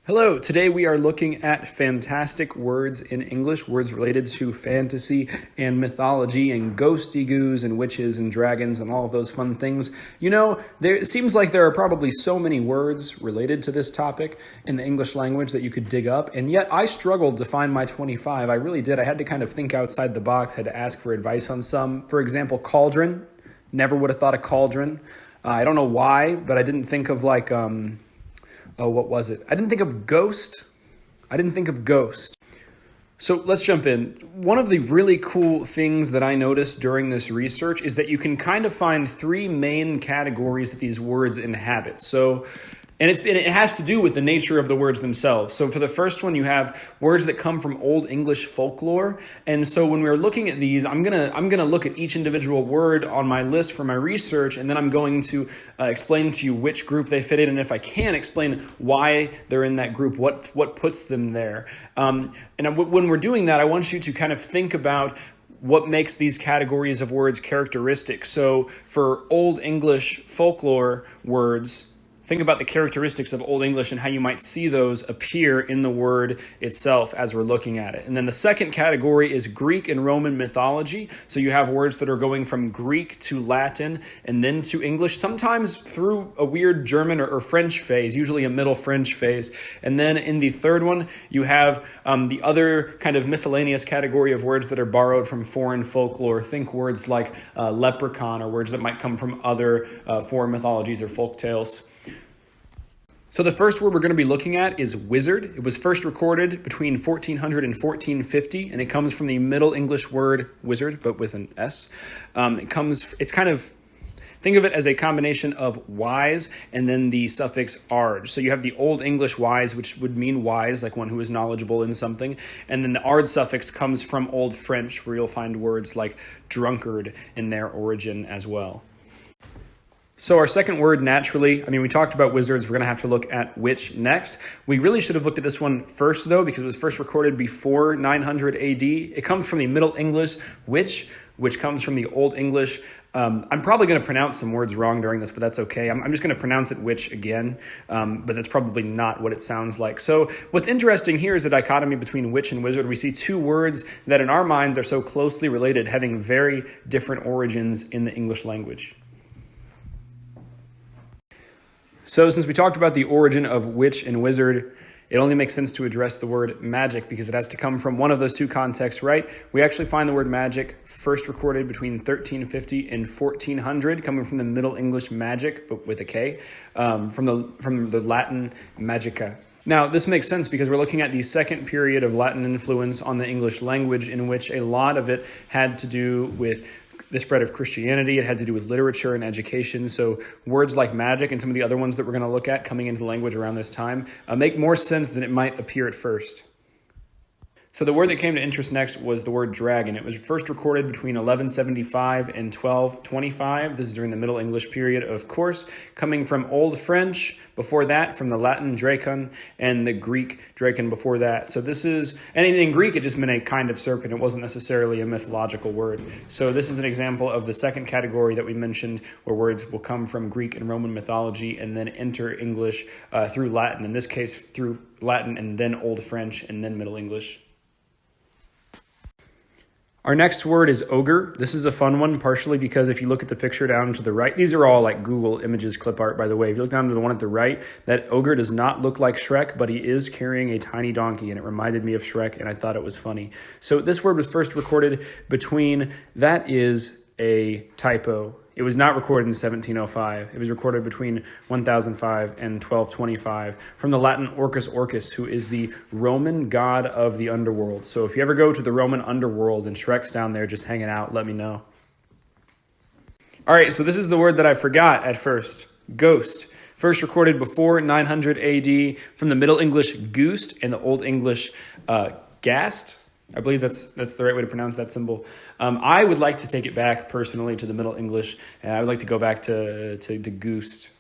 Hello, today we are looking at fantastic words in English, words related to fantasy and mythology and ghosty-goos and witches and dragons and all of those fun things. You know, it seems like there are probably so many words related to this topic in the English language that you could dig up, and yet I struggled to find my 25. I really did. I had to kind of think outside the box, had to ask for advice on some. For example, cauldron. Never would have thought of cauldron. I don't know why, but I didn't think of what was it? I didn't think of ghost. So let's jump in. One of the really cool things that I noticed during this research is that you can kind of find three main categories that these words inhabit. And it has to do with the nature of the words themselves. So for the first one, you have words that come from Old English folklore. And so when we're looking at these, I'm gonna look at each individual word on my list for my research, and then I'm going to explain to you which group they fit in, and if I can, explain why they're in that group, what puts them there. And when we're doing that, I want you to kind of think about what makes these categories of words characteristic. So for Old English folklore words, think about the characteristics of Old English and how you might see those appear in the word itself as we're looking at it. And then the second category is Greek and Roman mythology. So you have words that are going from Greek to Latin and then to English, sometimes through a weird German or French phase, usually a middle French phase. And then in the third one, you have the other kind of miscellaneous category of words that are borrowed from foreign folklore. Think words like leprechaun, or words that might come from other foreign mythologies or folk tales. So the first word we're going to be looking at is wizard. It was first recorded between 1400 and 1450, and it comes from the Middle English word wizard, but with an S. Think of it as a combination of wise and then the suffix ard. So you have the Old English wise, which would mean wise, like one who is knowledgeable in something. And then the ard suffix comes from Old French, where you'll find words like drunkard in their origin as well. So our second word, naturally, we talked about wizards. We're going to have to look at witch next. We really should have looked at this one first, though, because it was first recorded before 900 AD. It comes from the Middle English witch, which comes from the Old English. I'm probably going to pronounce some words wrong during this, but that's okay. I'm just going to pronounce it witch again, but that's probably not what it sounds like. So what's interesting here is the dichotomy between witch and wizard. We see two words that in our minds are so closely related, having very different origins in the English language. So since we talked about the origin of witch and wizard, it only makes sense to address the word magic because it has to come from one of those two contexts, right? We actually find the word magic first recorded between 1350 and 1400, coming from the Middle English magic, but with a K, from the Latin magica. Now, this makes sense because we're looking at the second period of Latin influence on the English language, in which a lot of it had to do with the spread of Christianity. It had to do with literature and education. So words like magic and some of the other ones that we're going to look at coming into the language around this time make more sense than it might appear at first. So the word that came to interest next was the word dragon. It was first recorded between 1175 and 1225. This is during the Middle English period, of course, coming from Old French, before that from the Latin drakon, and the Greek drakon before that. So this is, and in Greek it just meant a kind of serpent. It wasn't necessarily a mythological word. So this is an example of the second category that we mentioned, where words will come from Greek and Roman mythology and then enter English through Latin. In this case, through Latin and then Old French and then Middle English. Our next word is ogre. This is a fun one, partially because if you look at the picture down to the right, these are all like Google Images clip art, by the way. If you look down to the one at the right, that ogre does not look like Shrek, but he is carrying a tiny donkey, and it reminded me of Shrek, and I thought it was funny. So this word was first recorded that is a typo. It was not recorded in 1705. It was recorded between 1005 and 1225 from the Latin Orcus Orcus, who is the Roman god of the underworld. So if you ever go to the Roman underworld and Shrek's down there just hanging out, let me know. All right, so this is the word that I forgot at first, ghost. First recorded before 900 AD from the Middle English goost and the Old English gast. I believe that's the right way to pronounce that symbol. I would like to take it back personally to the Middle English, and I would like to go back to goost.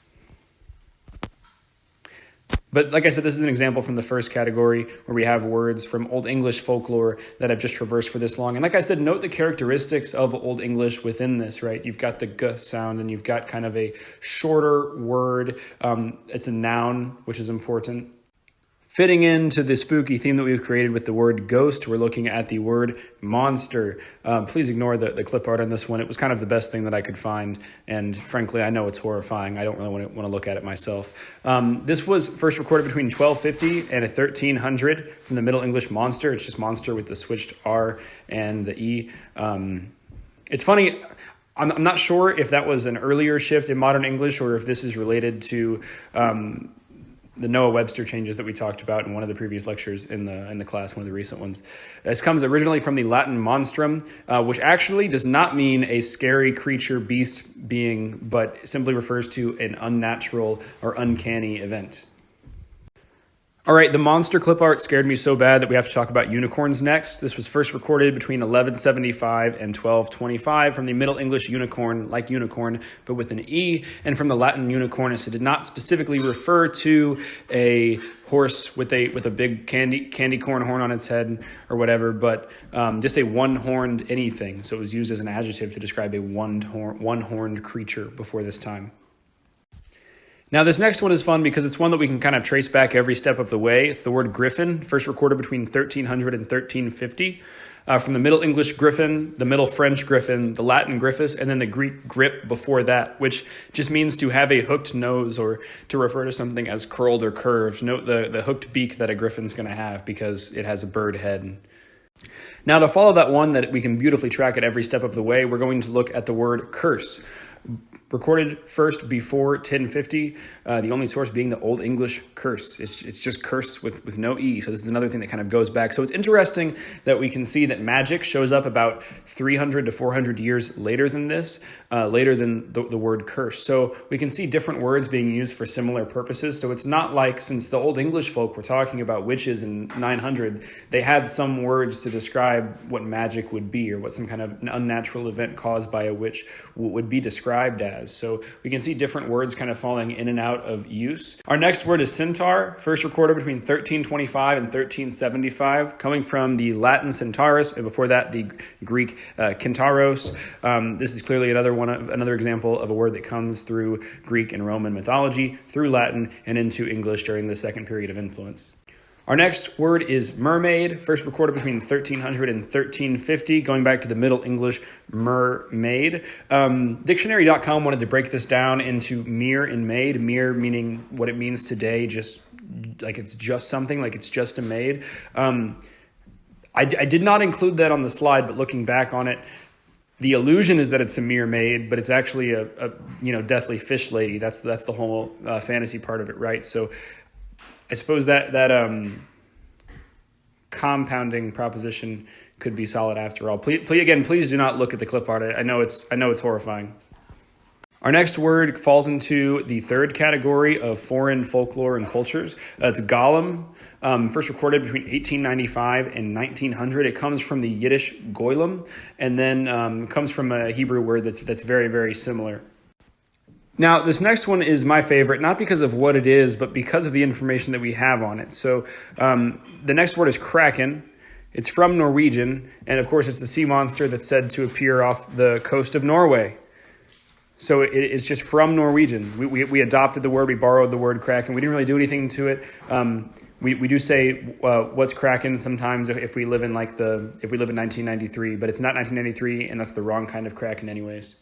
But like I said, this is an example from the first category where we have words from Old English folklore that have just traversed for this long. And like I said, note the characteristics of Old English within this, right? You've got the g sound, and you've got kind of a shorter word. It's a noun, which is important. Fitting into the spooky theme that we've created with the word ghost, we're looking at the word monster. Please ignore the clip art on this one. It was kind of the best thing that I could find, and frankly, I know it's horrifying. I don't really want to look at it myself. This was first recorded between 1250 and 1300 from the Middle English monster. It's just monster with the switched R and the E. It's funny, I'm not sure if that was an earlier shift in modern English or if this is related to the Noah Webster changes that we talked about in one of the previous lectures in the class, one of the recent ones. This comes originally from the Latin monstrum, which actually does not mean a scary creature, beast, being, but simply refers to an unnatural or uncanny event. All right, the monster clip art scared me so bad that we have to talk about unicorns next. This was first recorded between 1175 and 1225 from the Middle English unicorn, like unicorn, but with an E, and from the Latin unicornus. It did not specifically refer to a horse with a big candy corn horn on its head or whatever, but just a one-horned anything. So it was used as an adjective to describe a one-horned creature before this time. Now, this next one is fun because it's one that we can kind of trace back every step of the way. It's the word Griffin, first recorded between 1300 and 1350. From the Middle English Griffin, the Middle French Griffin, the Latin Griffus, and then the Greek grip before that, which just means to have a hooked nose or to refer to something as curled or curved. Note the hooked beak that a griffin's going to have because it has a bird head. Now, to follow that one that we can beautifully track at every step of the way, we're going to look at the word curse. Recorded first before 1050, the only source being the Old English curse. It's just curse with no E, so this is another thing that kind of goes back. So it's interesting that we can see that magic shows up about 300 to 400 years later than this, later than the word curse. So we can see different words being used for similar purposes. So it's not like, since the Old English folk were talking about witches in 900, they had some words to describe what magic would be or what some kind of unnatural event caused by a witch would be described as. So we can see different words kind of falling in and out of use. Our next word is centaur, first recorded between 1325 and 1375, coming from the Latin centaurus, and before that the Greek kentauros. This is clearly another example of a word that comes through Greek and Roman mythology, through Latin, and into English during the second period of influence. Our next word is mermaid, first recorded between 1300 and 1350, going back to the Middle English mermaid. Dictionary.com wanted to break this down into mere and maid, mere meaning what it means today, just like it's just something, like it's just a maid. I did not include that on the slide, but looking back on it, the illusion is that it's a mere maid, but it's actually a deathly fish lady. That's the whole fantasy part of it, right? So I suppose that compounding proposition could be solid after all. Please do not look at the clip art. I know it's horrifying. Our next word falls into the third category of foreign folklore and cultures. It's golem, first recorded between 1895 and 1900. It comes from the Yiddish goylem, and then comes from a Hebrew word that's very, very similar. Now, this next one is my favorite, not because of what it is, but because of the information that we have on it. So the next word is kraken. It's from Norwegian, and of course it's the sea monster that's said to appear off the coast of Norway. So it's just from Norwegian. We adopted the word, we borrowed the word kraken. We didn't really do anything to it. We do say what's kraken sometimes if we live in 1993, but it's not 1993, and that's the wrong kind of kraken anyways.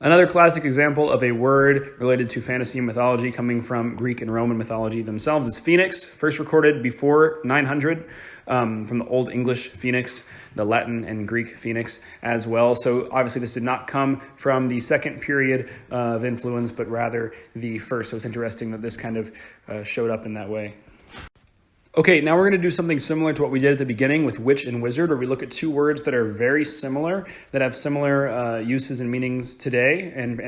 Another classic example of a word related to fantasy and mythology coming from Greek and Roman mythology themselves is phoenix, first recorded before 900 from the Old English phoenix, the Latin and Greek phoenix as well. So obviously this did not come from the second period of influence, but rather the first. So it's interesting that this kind of showed up in that way. Okay, now we're going to do something similar to what we did at the beginning with witch and wizard, where we look at two words that are very similar, that have similar uses and meanings today, and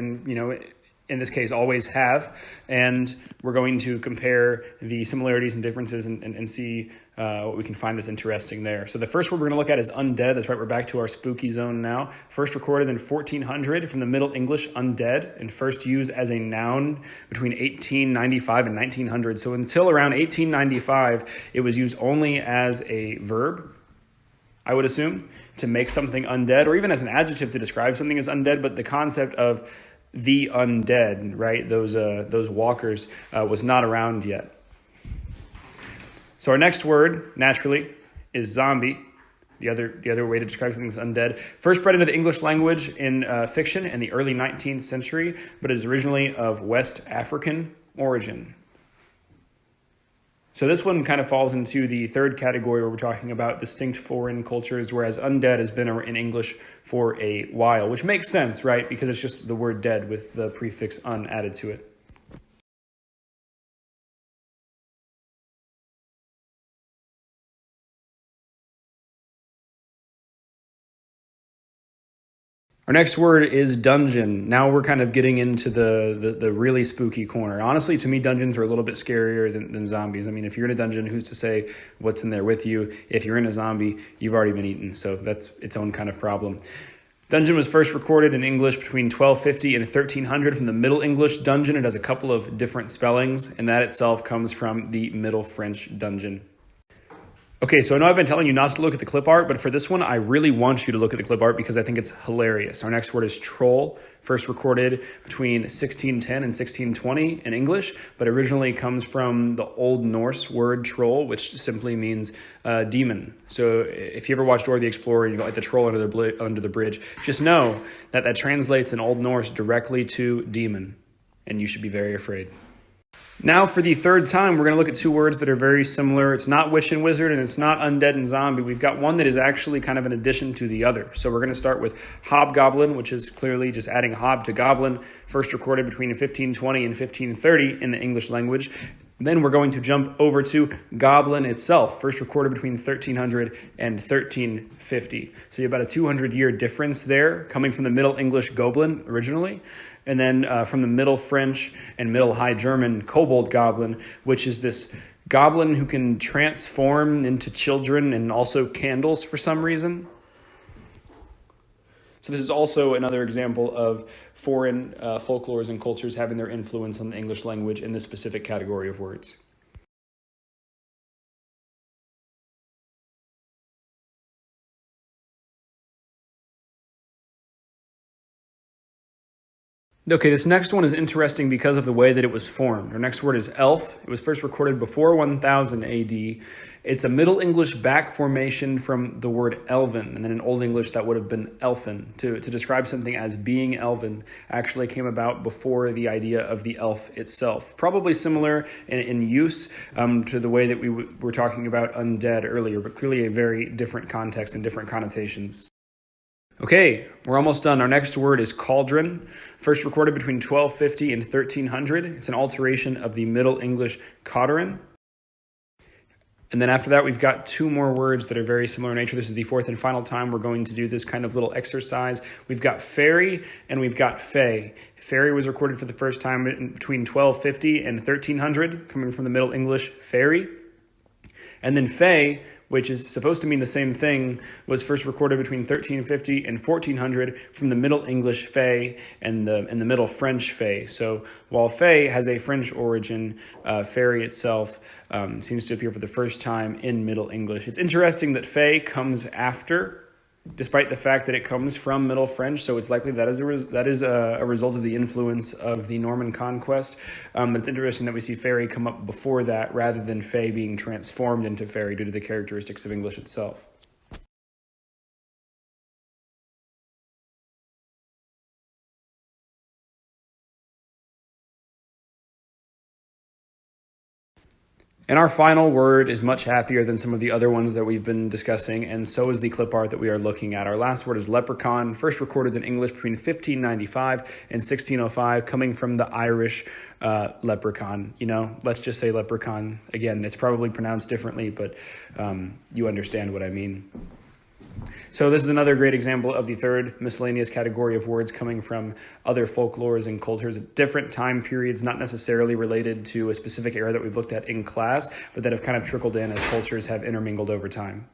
in this case, always have. And we're going to compare the similarities and differences and see what we can find that's interesting there. So the first word we're going to look at is undead. That's right, we're back to our spooky zone now. First recorded in 1400 from the Middle English undead, and first used as a noun between 1895 and 1900. So until around 1895, it was used only as a verb, I would assume, to make something undead, or even as an adjective to describe something as undead. But the concept of the undead, right, those walkers, was not around yet. So our next word, naturally, is zombie. The other way to describe something is undead. First bred into the English language in fiction in the early 19th century, but is originally of West African origin. So this one kind of falls into the third category where we're talking about distinct foreign cultures, whereas undead has been in English for a while, which makes sense, right? Because it's just the word dead with the prefix un added to it. Our next word is dungeon. Now we're kind of getting into the really spooky corner. Honestly, to me, dungeons are a little bit scarier than zombies. I mean, if you're in a dungeon, who's to say what's in there with you? If you're in a zombie, you've already been eaten. So that's its own kind of problem. Dungeon was first recorded in English between 1250 and 1300 from the Middle English dungeon. It has a couple of different spellings, and that itself comes from the Middle French dungeon. Okay, so I know I've been telling you not to look at the clip art, but for this one, I really want you to look at the clip art because I think it's hilarious. Our next word is troll, first recorded between 1610 and 1620 in English, but originally comes from the Old Norse word troll, which simply means demon. So if you ever watched Dora the Explorer and you got like the troll under the bridge, just know that that translates in Old Norse directly to demon, and you should be very afraid. Now, for the third time, we're going to look at two words that are very similar. It's not witch and wizard, and it's not undead and zombie. We've got one that is actually kind of an addition to the other. So we're going to start with hobgoblin, which is clearly just adding hob to goblin, first recorded between 1520 and 1530 in the English language. Then we're going to jump over to goblin itself, first recorded between 1300 and 1350. So you have about a 200-year difference there, coming from the Middle English goblin originally, and then from the Middle French and Middle High German kobold goblin, which is this goblin who can transform into children and also candles for some reason. So this is also another example of foreign folklores and cultures having their influence on the English language in this specific category of words. Okay, this next one is interesting because of the way that it was formed. Our next word is elf. It was first recorded before 1000 AD. It's a Middle English back formation from the word elven, and then in Old English that would have been elfin. To describe something as being elven actually came about before the idea of the elf itself. Probably similar in use to the way that we were talking about undead earlier, but clearly a very different context and different connotations. Okay, we're almost done. Our next word is cauldron, first recorded between 1250 and 1300. It's an alteration of the Middle English cauldron. And then after that, we've got two more words that are very similar in nature. This is the fourth and final time we're going to do this kind of little exercise. We've got fairy and we've got fae. Fairy was recorded for the first time between 1250 and 1300, coming from the Middle English fairy. And then fae, which is supposed to mean the same thing, was first recorded between 1350 and 1400 from the Middle English fay and the Middle French fay. So while fay has a French origin, fairy itself seems to appear for the first time in Middle English. It's interesting that fay comes after, despite the fact that it comes from Middle French, so it's likely that is a result of the influence of the Norman conquest. But it's interesting that we see fairy come up before that, rather than fae being transformed into fairy due to the characteristics of English itself. And our final word is much happier than some of the other ones that we've been discussing, and so is the clip art that we are looking at. Our last word is leprechaun, first recorded in English between 1595 and 1605, coming from the Irish leprechaun. You know, let's just say leprechaun. Again, it's probably pronounced differently, but you understand what I mean. So this is another great example of the third miscellaneous category of words coming from other folklores and cultures at different time periods, not necessarily related to a specific era that we've looked at in class, but that have kind of trickled in as cultures have intermingled over time.